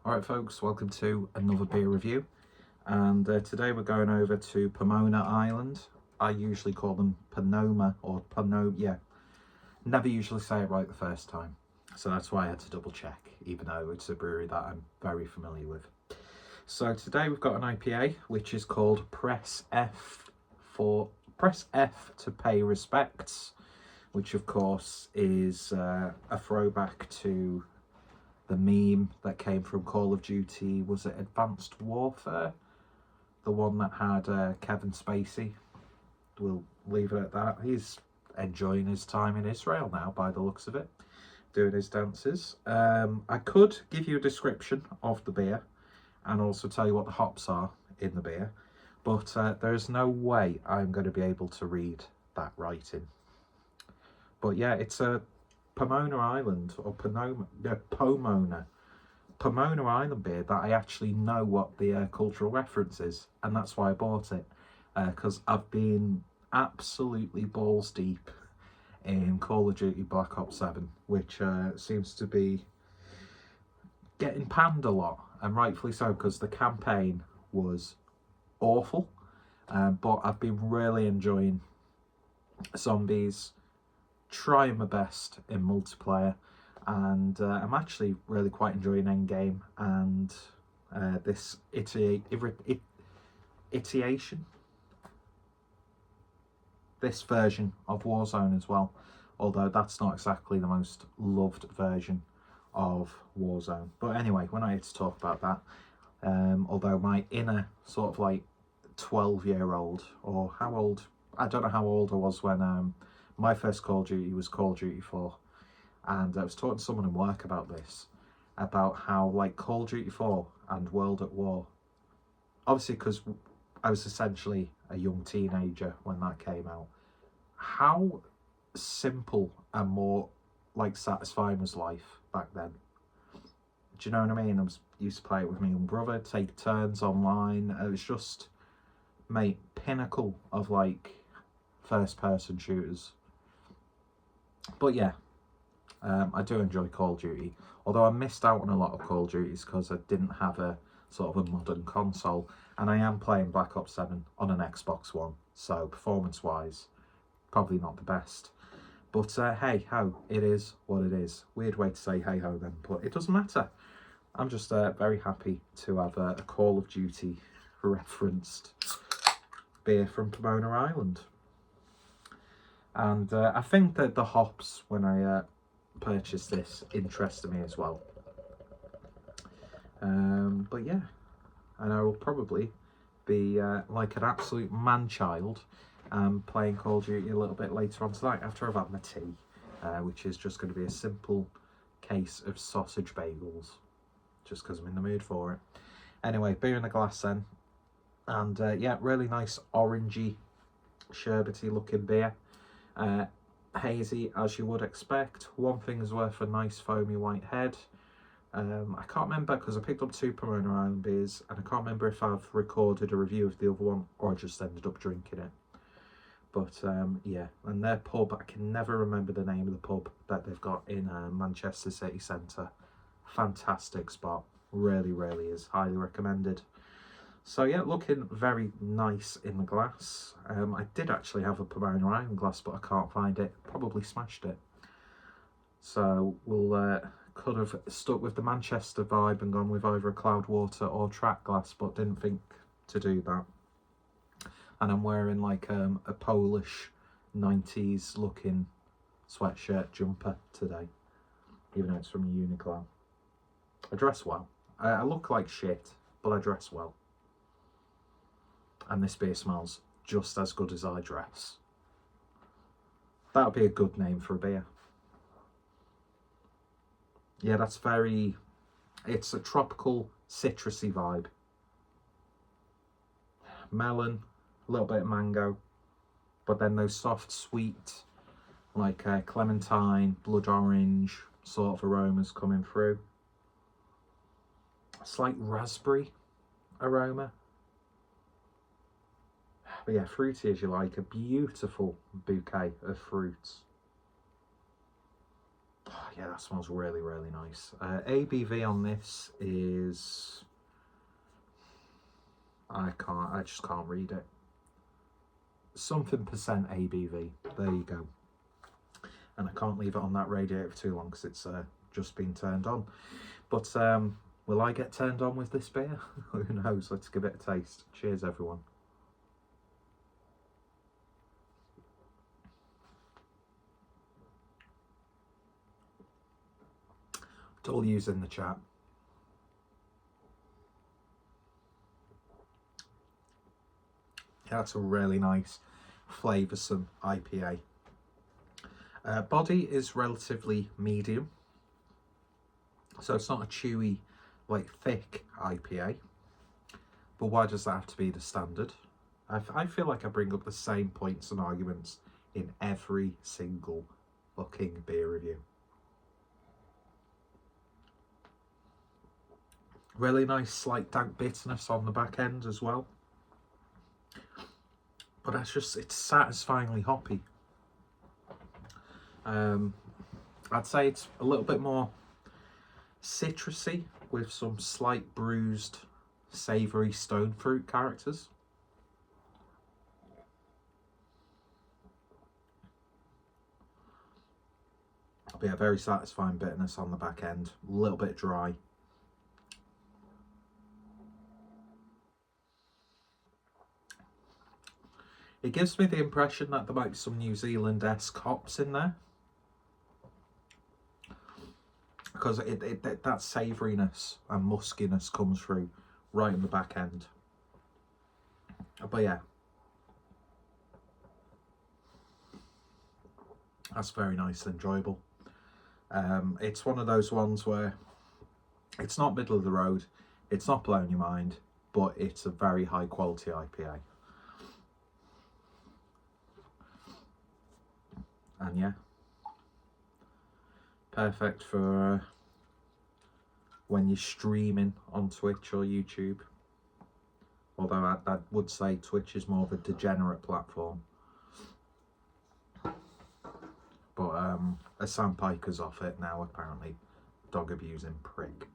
Alright folks, welcome to another beer review, and today we're going over to Pomona Island. I usually call them Pomona or Pomona, yeah, never usually say it right the first time, so that's why I had to double check, even though it's a brewery that I'm very familiar with. So today we've got an IPA which is called Press F to Pay Respects, which of course is a throwback to the meme that came from Call of Duty. Was it Advanced Warfare? The one that had Kevin Spacey. We'll leave it at that. He's enjoying his time in Israel now, by the looks of it, doing his dances. I could give you a description of the beer and also tell you what the hops are in the beer, but there's no way I'm going to be able to read that writing. But yeah, it's a Pomona Island, or Pomona Island beer that I actually know what the cultural reference is, and that's why I bought it, because I've been absolutely balls deep in Call of Duty Black Ops 7, which seems to be getting panned a lot, and rightfully so, because the campaign was awful, but I've been really enjoying zombies, trying my best in multiplayer, and I'm actually really quite enjoying endgame and this this version of Warzone as well, although that's not exactly the most loved version of Warzone. But anyway, we're not here to talk about that, although my inner sort of like 12-year-old, or how old, I don't know how old I was when my first Call of Duty was Call of Duty 4, and I was talking to someone in work about this, about how like Call of Duty 4 and World at War, obviously because I was essentially a young teenager when that came out, how simple and more like satisfying was life back then. Do you know what I mean? I used to play it with my young brother, take turns online. It was just, mate, pinnacle of like first person shooters. But yeah, I do enjoy Call of Duty, although I missed out on a lot of Call of Duties because I didn't have a sort of a modern console, and I am playing Black Ops 7 on an Xbox One, so performance wise probably not the best, but hey ho, it is what it is. Weird way to say hey ho then, but it doesn't matter. I'm just very happy to have a Call of Duty referenced beer from Pomona Island. And I think that the hops, when I purchased this, interested me as well. But yeah, and I will probably be like an absolute man-child playing Call of Duty a little bit later on tonight after I've had my tea, which is just going to be a simple case of sausage bagels, just because I'm in the mood for it. Anyway, beer in the glass then, and yeah, really nice orangey, sherbety looking beer. Hazy as you would expect. One thing is worth a nice foamy white head. I can't remember, because I picked up 2 Pomona Island beers, and I can't remember if I've recorded a review of the other one or I just ended up drinking it. But yeah, and their pub, I can never remember the name of the pub that they've got in Manchester city centre. Fantastic spot, really is, highly recommended. So yeah, looking very nice in the glass. I did actually have a Pomona Island glass, but I can't find it. Probably smashed it. So we'll could have stuck with the Manchester vibe and gone with either a Cloudwater or track glass, but didn't think to do that. And I'm wearing like a Polish 90s looking sweatshirt jumper today, even though it's from Uniqlo. I dress well. I look like shit, but I dress well. And this beer smells just as good as I dress. That would be a good name for a beer. Yeah, that's very, it's a tropical citrusy vibe. Melon, a little bit of mango, but then those soft sweet, like clementine, blood orange sort of aromas coming through. A slight raspberry aroma. But yeah, fruity as you like, a beautiful bouquet of fruits. Oh, yeah, that smells really, really nice. ABV on this is, I just can't read it. Something percent ABV. There you go. And I can't leave it on that radiator for too long because it's just been turned on. But will I get turned on with this beer? Who knows? Let's give it a taste. Cheers, everyone. It's all used in the chat. Yeah, that's a really nice, flavoursome IPA. Body is relatively medium, so it's not a chewy, like thick IPA. But why does that have to be the standard? I feel like I bring up the same points and arguments in every single fucking beer review. Really nice slight dank bitterness on the back end as well. But it's satisfyingly hoppy. I'd say it's a little bit more citrusy with some slight bruised, savoury stone fruit characters. But yeah, very satisfying bitterness on the back end, a little bit dry. It gives me the impression that there might be some New Zealand-esque hops in there, because that savouriness and muskiness comes through right in the back end. But yeah, that's very nice and enjoyable. It's one of those ones where it's not middle of the road, it's not blowing your mind, but it's a very high quality IPA. And yeah, perfect for when you're streaming on Twitch or YouTube. Although I would say Twitch is more of a degenerate platform. But a Sam Piker's off it now, apparently. Dog abusing prick.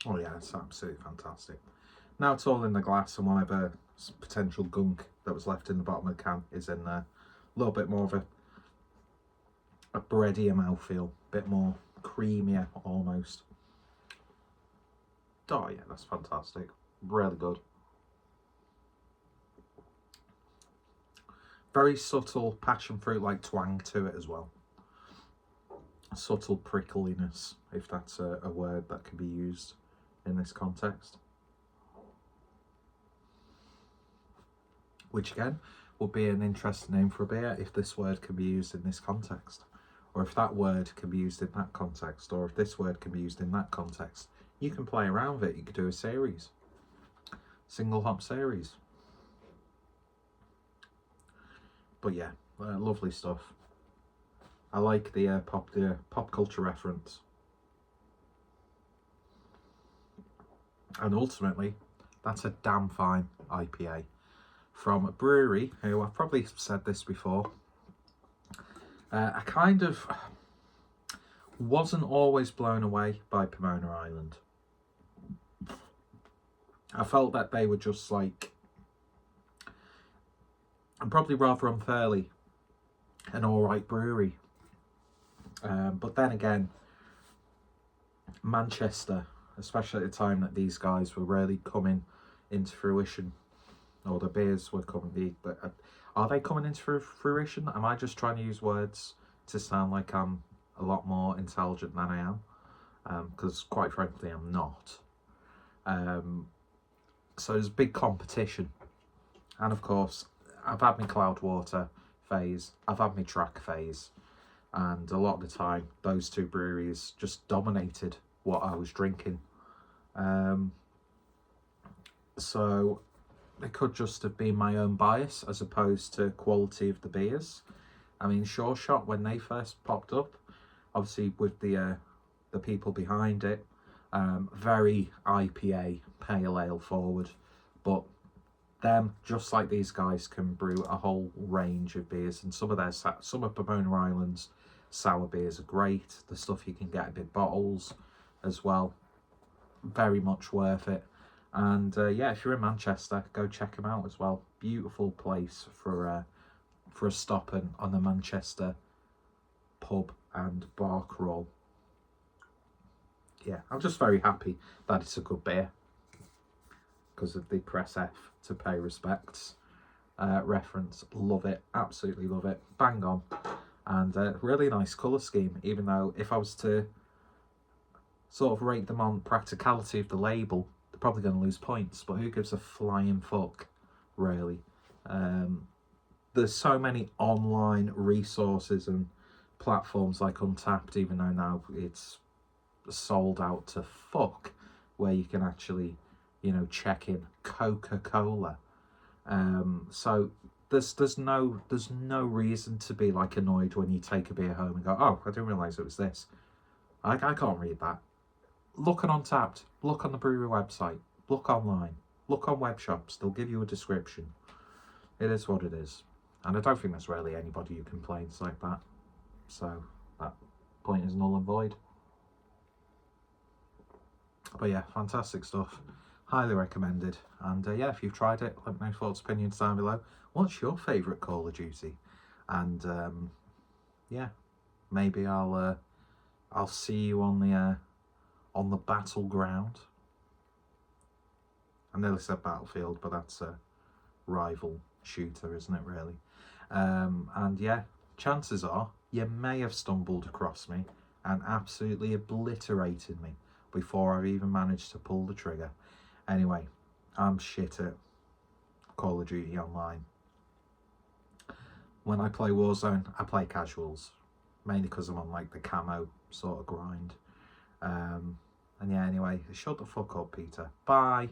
Oh yeah, it's absolutely fantastic. Now it's all in the glass, and whatever potential gunk that was left in the bottom of the can is in there. A little bit more of a breadier mouthfeel, a bit more creamier almost. Oh yeah, that's fantastic. Really good. Very subtle passion fruit like twang to it as well. Subtle prickliness, if that's a word that can be used in this context. Which again would be an interesting name for a beer if this word can be used in this context, or if that word can be used in that context, or if this word can be used in that context. You can play around with it. You could do a series, single hop series. But yeah, lovely stuff. I like the pop culture reference, and ultimately that's a damn fine IPA from a brewery who, I've probably said this before, I kind of wasn't always blown away by Pomona Island. I felt that they were just like, and probably rather unfairly, an alright brewery. But then again, Manchester, especially at the time that these guys were really coming into fruition, or the beers were coming, are they coming into fruition? Am I just trying to use words to sound like I'm a lot more intelligent than I am? Because quite frankly, I'm not. So there's big competition. And of course, I've had my Cloudwater phase, I've had my Track phase, and a lot of the time, those two breweries just dominated what I was drinking. So it could just have been my own bias as opposed to quality of the beers. I mean, Sure Shot, when they first popped up, obviously with the people behind it, very IPA, pale ale forward, but them, just like these guys, can brew a whole range of beers, and some of Pomona Island's sour beers are great. The stuff you can get in big bottles as well, very much worth it. And yeah, if you're in Manchester, go check them out as well. Beautiful place for a stop on the Manchester pub and bar crawl. Yeah, I'm just very happy that it's a good beer because of the press F to pay respects reference. Love it, absolutely love it, bang on. And really nice colour scheme, even though if I was to sort of rate them on practicality of the label, they're probably going to lose points, but who gives a flying fuck, really? There's so many online resources and platforms like Untappd, even though now it's sold out to fuck, where you can actually, you know, check in Coca-Cola. So there's no reason to be like annoyed when you take a beer home and go, oh, I didn't realise it was this. I can't read that. Look on Untappd, look on the brewery website, look online, look on Webshops, they'll give you a description. It is what it is. And I don't think there's really anybody who complains like that. So that point is null and void. But yeah, fantastic stuff. Highly recommended. And yeah, if you've tried it, let me know thoughts, opinions down below. What's your favourite Call of Duty? And yeah, maybe I'll see you on the battleground. I nearly said battlefield, but that's a rival shooter, isn't it, really? And yeah, chances are you may have stumbled across me and absolutely obliterated me before I've even managed to pull the trigger. Anyway, I'm shit at Call of Duty Online. When I play Warzone, I play casuals, mainly because I'm on like the camo sort of grind. And yeah, anyway, shut the fuck up, Peter. Bye.